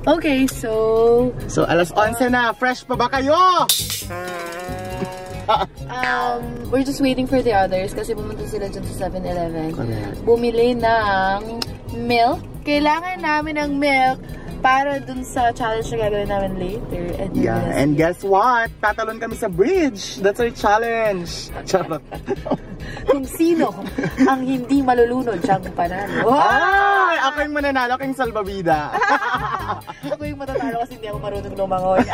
Okay, so alas 11 na. Fresh pa ba kayo? We're just waiting for the others kasi pumunta sila dyan sa 7-Eleven. Bumili ng milk. Kailangan namin ng milk para dun sa challenge na gagawin namin later. And guess what? Tatalon kami sa bridge. That's our challenge. Charot. Kung sino ang hindi malulunod, siyang panalo. Ay! Ako yung mananalo, ako yung salbabida. Ako yung matatalo kasi hindi ako marunong lumangoy.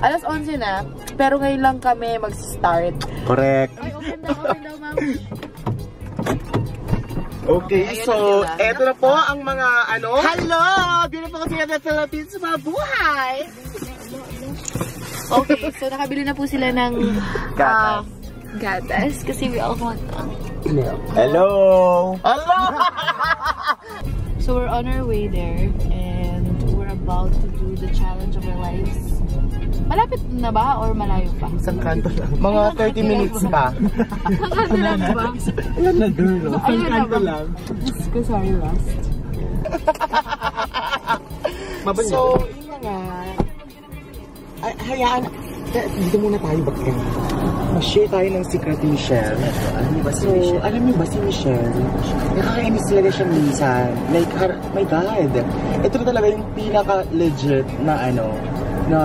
Alas 11 na, pero ngayon lang kami mag-start. Correct. Ay, open daw, ma'am. Okay, so, eto na po ang mga Hello! Beautiful kasi ng Philippines, mabuhay! Okay, so nakabili na po sila ng gatas kasi we all want milk. Hello! Hello! So we're on our way there and we're about to do the challenge of our lives. Malapit na ba or malayo pa? Isang kanto lang. Mga 30 minutes pa. Kanto lang ba? Ayan na girl. Ayun na ba? Diyos ko, sorry, Rust. So, yun na nga. Hayaan. Dito muna tayo, ba't ka? Ma-share tayo ng secret ni Michelle. Alam niyo ba si Michelle? Nakakainis talaga siya minsan. Like, my God. Ito na talaga yung pinaka-legit na na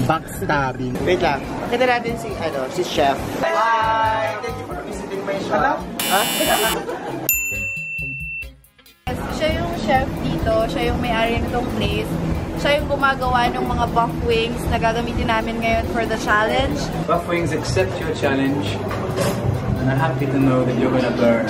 backstabbing. Wait lang. Kita natin si Chef. Hi! Thank you for visiting my shop. Siya yung chef dito. Siya yung may-ari nitong place. Siya yung gumagawa ng mga buff wings na gagamitin namin ngayon for the challenge. Buff wings accept your challenge. And I'm happy to know that you're gonna burn.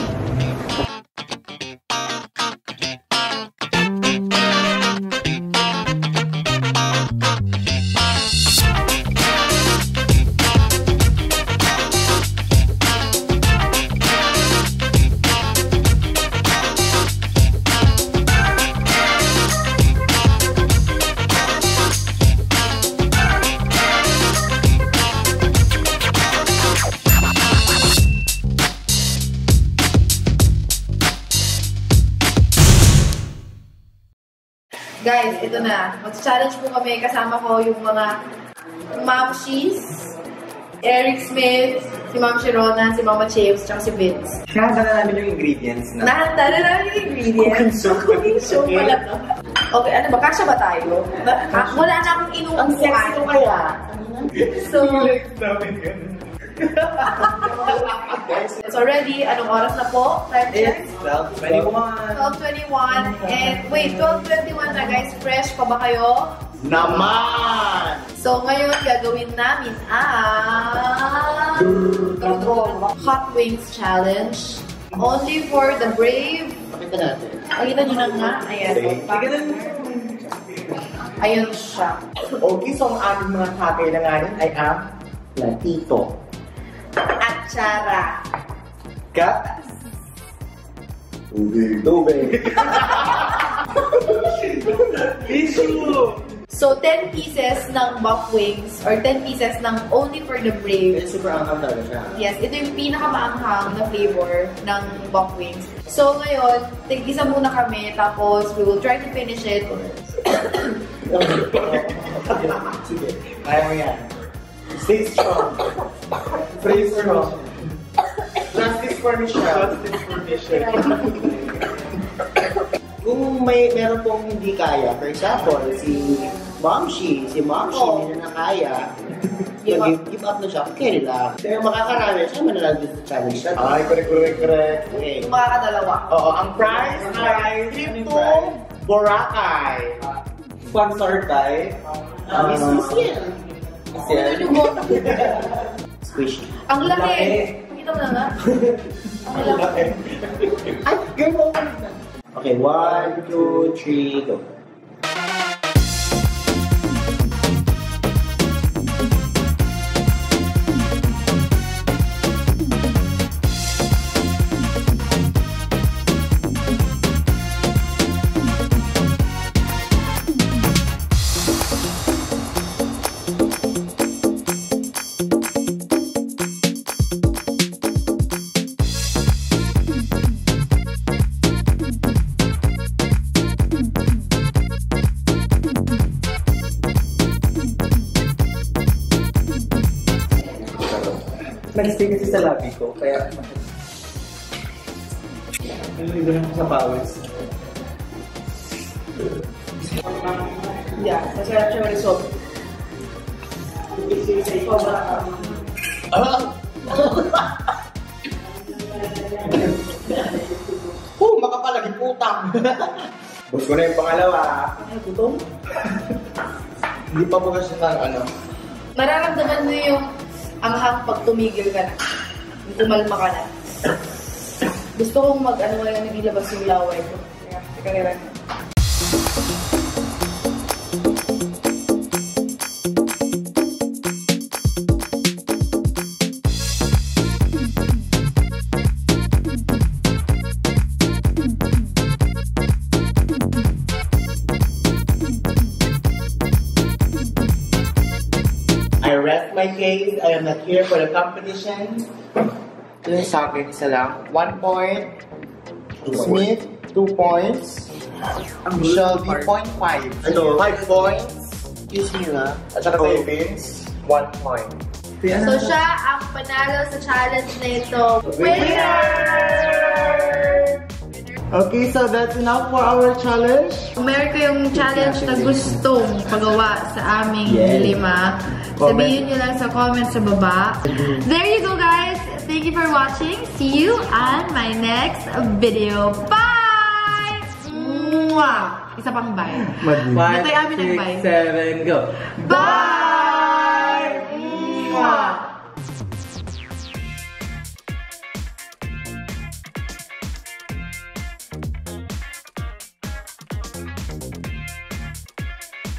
Guys, ito na. Mag-challenge po kami. Kasama ko yung mga Mamshies, Eric Smith, si Ma'am Sharona, si Mama Chaves, tsaka si Vince. Nahanda na namin yung ingredients na. Nahanda na namin yung ingredients. Cooking show pala to. Okay, ano ba? Kasya ba tayo? Wala na akong inuupuan. Ang sexy ko kaya. So, so ready? Anong oras na po? Time check? 12:21. 12:21. And wait, 12:21 na guys. Fresh pa ba kayo? Naman! So ngayon gagawin namin ang Hot Wings Challenge. Only for the brave. Pakita natin. Pakita nyo na nga. Ayan. Ayun siya. Okay, so ang aming mga kakailanganin ay ang platito. Atsara. Gatas. Tubig. Tissue. So, 10 pieces ng buff wings or 10 pieces ng only for the brave. Super anghang talaga siya. Yes, ito yung pinakamaanghang na flavor ng buff wings. So, ngayon, tig-isa muna kami, tapos we will try to finish it. Sige, kaya mo yan. Stay strong. Stay strong. Justice for Michelle. Justice for Michelle. Kung meron pong hindi kaya, for example, si Momshi hindi na kaya, give up na siya, carry lang. Pero makakarami siya, manalagin sa challenge siya. Ay, correct. Okay. Yung makakadalawa. Oo, ang prize ay Tripto Boracay. Sponsor by Miss Michelle. Squishy. Ang laki! Pakita mo na nga. Ang laki. Ay, game over na. Okay, 1, 2, 3, go. Nag-stay kasi sa labi ko, kaya... Naliligo lang sa pawis. Yeah, masarap siya result. Makapalagi putang! Bus ko na yung pangalawa. Ay, gutom? Hindi pa po kasi ng ano. Mararamdaman mo yung anghang pag tumigil ka na. Kumalma ka na. Gusto kong mag-ano ngayon, nilabas yung laway ko. Kaya, teka rin. I rest my case. I am not here for the competition. Yung sa akin, isa lang. 1 point. Smith, 2 points. Shelby, 0.5. Ano? 5 points. Excuse me na. At saka kay Vince, 1 point. So siya ang panalo sa challenge na ito. Winner! Okay, so that's enough for our challenge. Kung meron kayong challenge na gustong pagawa sa aming lima, sabihin nyo lang sa comments sa baba. There you go, guys! Thank you for watching. See you on my next video. Bye! Mwah! Isa pang bye. 5, 6, 7, go! Bye! Mwah!